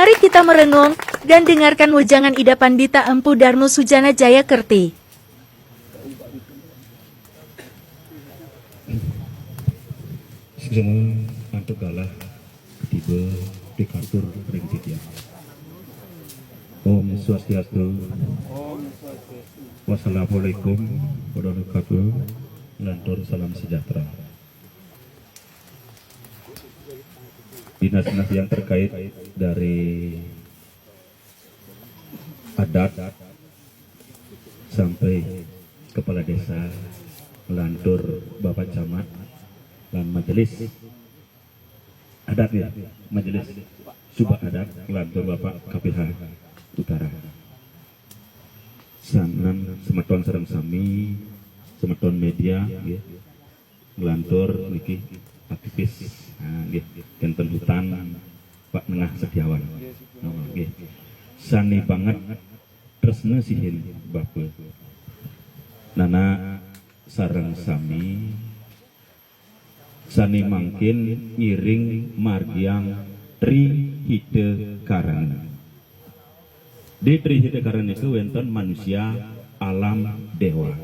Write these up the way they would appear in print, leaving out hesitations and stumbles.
Mari kita merenung dan dengarkan wejangan Ida Pandita Empu Darmo Sujana Jayakerti. Semua antuk kalah tiba di kartur ring titia. Om Swastiastu. Wassalamualaikum warahmatullahi wabarakatuh. Lantur salam sejahtera. Dinas-dinas yang terkait dari adat sampai kepala desa, lantur Bapak Camat dan majelis adat ya, majelis subak adat lantur Bapak KPH Utara. Sanan semeton sareng sami, semeton media ya. Ngelantur niki aktivis nggih kenten hutan Pak Nengah Setiawan. Nggih. Sani banget tresna sihin Bapak. Nana sareng sami sani mangkin ngiring margiang Tri Hide Karang. Di Tri Hide Karang itu wonten manusia alam dewa.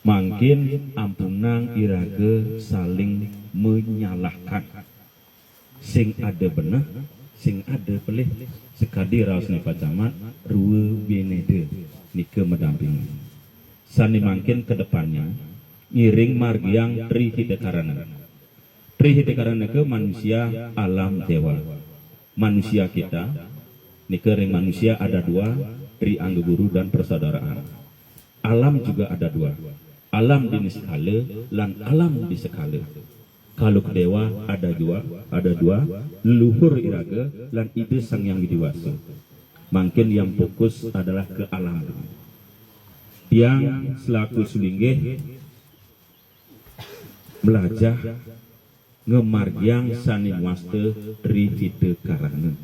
Mangkin ampunang irage saling menyalahkan. Sing ada bener, sing ada pelih. Sekadi raos ni Pak Camat, rue bienede nike mendampingi. Sani mangkin ke depannya ngiring margiang Tri Hide Karana. Tri Hide Karana ke manusia alam dewa. Manusia kita, nike ring manusia ada dua, Tri Angga Guru dan persaudaraan. Alam juga ada dua. Alam di skala lan alam di skala. Kalau dewa ada dua, leluhur iraga lan ide sang yang widiwasa. Mungkin yang fokus adalah ke alam. Yang selaku sulinggih belajar ngemargiang sani waste Tri Hide Karang.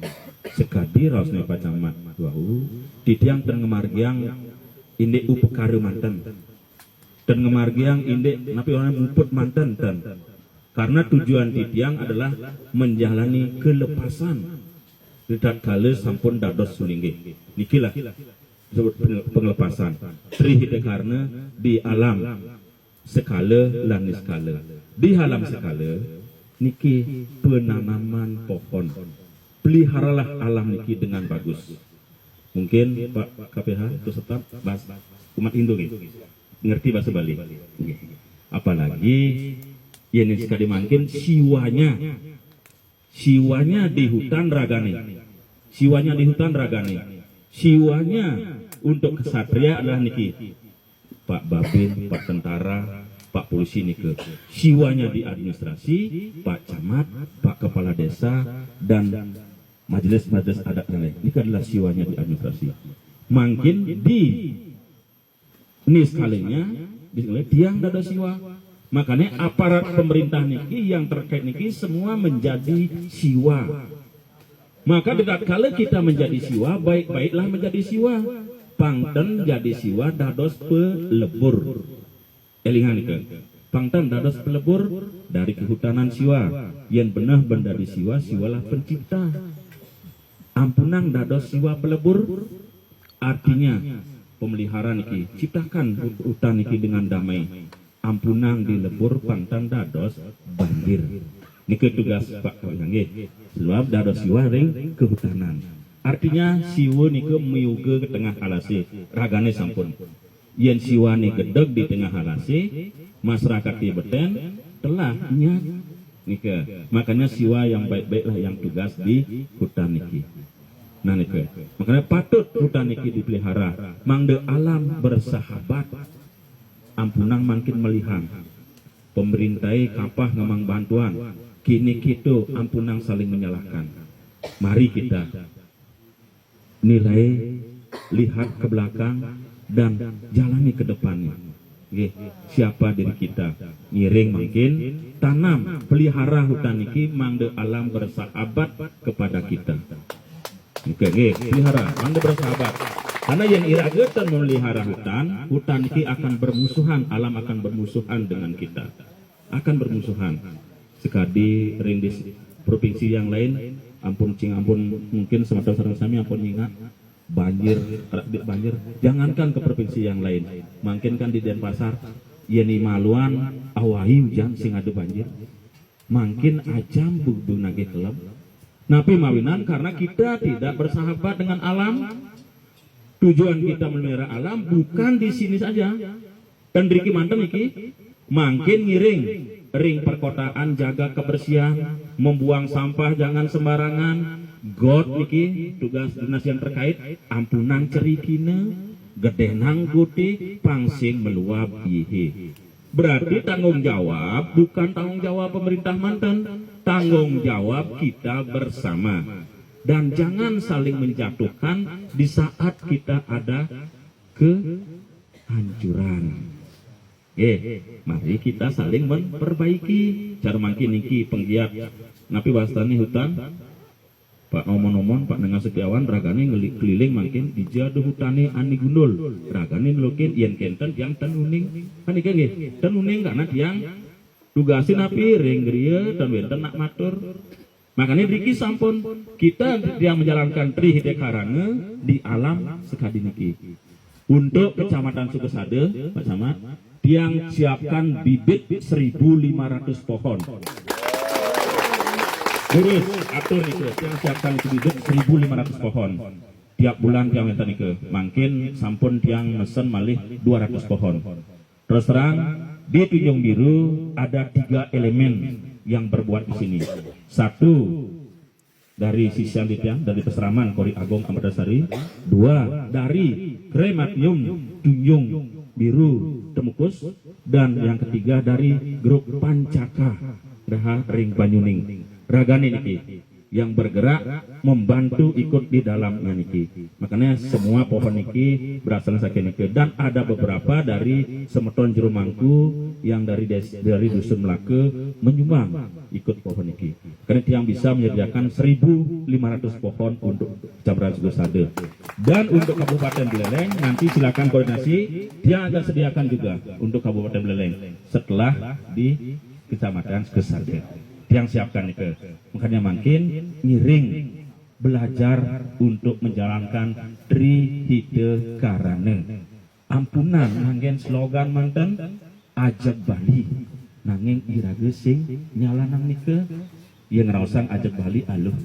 Sekadi rausnya Pak Camat wau titiang ten ngemargiang indek upekaru manten. Dan ngemargiang indek napi orang muput manten ten. Karena tujuan titiang adalah menjalani kelepasan. Tidak kala sampun dados sulinggih. Nikilah disebut pengelepasan. Tri Hide Karna di alam skala lan skala. Di alam skala niki penanaman pohon. Peliharalah alam niki dengan bagus. Mungkin Pak KPH itu tetap bahasa umat Hindu gitu. Ngerti bahasa Bali. Apalagi yang sekali mungkin siwanya di hutan ragane. Siwanya di hutan ragane. Siwanya untuk kesatria adalah niki. Pak Babin, Pak Tentara, Pak Polisi nike. Siwanya di administrasi, Pak Camat, Pak Kepala Desa dan majelis-majelis adat lain. Ini adalah siwanya di administrasi. Mungkin di ini sekalinya tiang dada siwa. Makanya aparat pemerintah niki yang terkait niki semua menjadi siwa. Maka tidak kala kita menjadi siwa, baik-baiklah menjadi siwa. Pangten jadi siwa dados pelebur. Elingan niki. Pangten dados pelebur dari kehutanan siwa. Yang benar benda di siwa, siwalah pencipta. Ampunang dados siwa pelebur artinya pemeliharaan niki ciptakan hutan niki dengan damai. Ampunang dilebur pantan dados banjir. Niki tugas Pak nggih. Sebab dados siwa ring kehutanan. Artinya siwa niki miuge ke tengah alase, ragane sampun. Yen siwa ni gedeg di tengah alase, masyarakat Tibeten telah nyat niki. Makanya siwa yang baik-baiklah yang tugas di hutan niki. Nah niki. Makanya patut hutan niki dipelihara. Mangde alam bersahabat. Ampunang makin melihat pemerintai kapah ngemang bantuan kini gitu ampunang saling menyalahkan. Mari kita nilai, lihat ke belakang dan jalani ke depannya. Siapa diri kita ngiring makin tanam pelihara hutan niki mangde alam bersahabat kepada kita. Pelihara mangde bersahabat. Karena yang iragetan memelihara hutan, hutan ini akan bermusuhan, alam akan bermusuhan dengan kita. Akan bermusuhan. Sekadi ring di provinsi yang lain, ampun cing ampun mungkin semacam sarang sami ampun ingat banjir jangankan ke provinsi yang lain mungkin kan di Denpasar yani Maluan awahi hujan sing ada banjir mungkin ajam budu nage kelem napi mawinan karena kita tidak bersahabat dengan alam. Tujuan kita memelihara alam bukan di sini saja dan riki manten iki makin ngiring ring perkotaan jaga kebersihan membuang sampah jangan sembarangan God niki tugas dinas yang terkait ampunan cerikine gedenang guti pangsing meluap ihi berarti tanggung jawab bukan tanggung jawab pemerintah manten tanggung jawab kita bersama dan jangan saling menjatuhkan di saat kita ada kehancuran. Mari kita saling memperbaiki. Cara makin niki penggiat napi wastani hutan Pak Omon-omon Pak Nenga Setiawan ragane keliling makin di jadu hutane ani gundul ragane ngelukin yen kenten yang tenuning kan iki nggih tenuning karena tiang tugasin napi ring griya dan wenten nak matur makanya Riki sampun kita yang menjalankan Tri Hide Karange di alam sekadi niki untuk Kecamatan Sukesade Pak Camat yang siapkan bibit 1.500 pohon. Urus atur itu yang siapkan itu bibit 1.500 pohon. Tiap bulan tiang enten nike mungkin sampun tiang mesen malih 200 pohon. Terus terang di Tunjung Biru ada 3 elemen yang berbuat di sini. 1 dari sisian tiang dari Peseraman Kori Agong Amadasari. 2 dari Krematium Tunjung Biru Temukus dan yang ketiga dari grup Pancaka Daha Ring Banyuning ragane niki yang bergerak membantu ikut di dalamnya niki makanya semua pohon niki berasal saking niki dan ada beberapa dari Semeton Jerumangku yang dari Dusun Melake menyumbang ikut pohon niki karena yang bisa menyediakan 1.500 pohon untuk Kecamatan Sukesade dan untuk Kabupaten Beleleng nanti silakan koordinasi dia akan sediakan juga untuk Kabupaten Beleleng setelah di Kecamatan Sukesade yang siapkan itu makanya makin ngiring belajar untuk menjalankan Tri Hide Karange ampunan nanggen slogan manten ajak Bali nanging irage sing nyalanang nike yang ngraosang ajak Bali aluh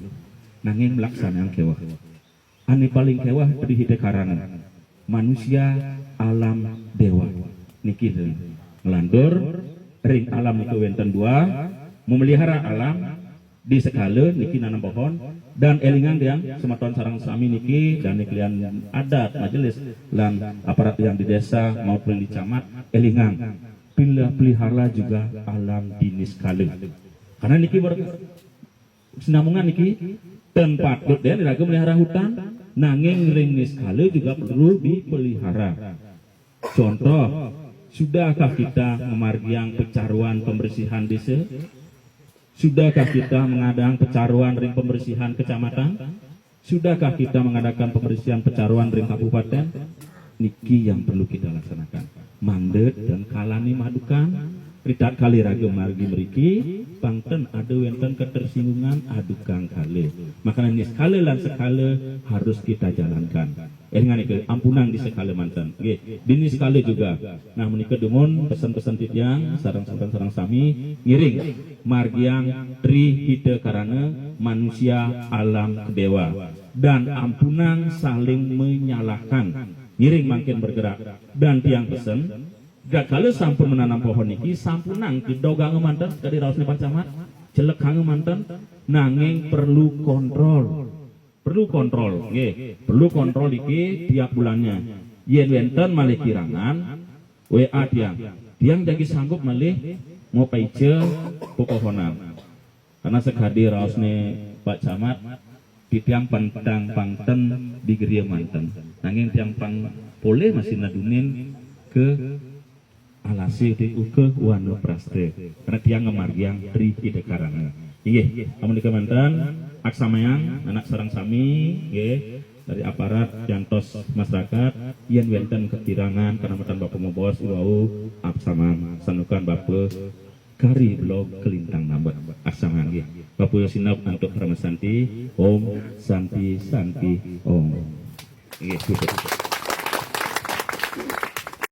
nanging melaksanakan kewah ane paling kewah Tri Hide Karange manusia alam dewa niki ngelandur ring alam niku wenten 2 memelihara alam di sekala niki nanam pohon dan elingan yang Semeton sarang sami niki dan niklian adat majelis dan aparat yang di desa maupun di camat elingan pelihara juga alam di niskala karena niki berkesinambungan niki tempat dia diraga melihara hutan nanging ring niskala juga perlu dipelihara contoh sudahkah kita memargiang pecaruan pembersihan desa sudahkah kita mengadakan pecaruan ring pembersihan kecamatan? Sudahkah kita mengadakan pembersihan pecaruan ring kabupaten? Niki yang perlu kita laksanakan. Mandet dan kalani madukan, ridat kali ragam margi meriki, pangten ada wenten ketersinggungan adukang kali. Makanya ini sekali lan sekali harus kita jalankan. Dengan itu ampunan di sekali mantan. Di sekali juga. Nah menikah demun pesan-pesan titiang sarang-sarang sami ngiring margiang Tri Hide Karange manusia alam dewa dan ampunan saling menyalahkan ngiring makin bergerak dan tiang pesan gak kalau sampun menanam pohon niki sampunang didogang mantan dari raos Pak Camat jelek kang mantan nanging perlu kontrol nggih perlu kontrol iki tiap bulannya yen wenten malih kirangan WA tiang jadi sanggup malih mau paice pepohonan karena sekadi raosne Pak Camat di tiang pantang pangten di geria manten nanging tiang pang boleh masih nadunin ke alasi di ke Wano Praste karena tiang ngemargiang Tri Hide Karange nggih amun dikemanten aksamayang anak sarang sami nggih dari aparat jantos masyarakat yen wenten kekirangan kanamatan Bapak Mobos wau absamang sanukan Bapak kari blog kelintang nambah asam nggih. Papuyo sinap untuk Rama Santi. Om Santi Santi Om. Nggih, cukup.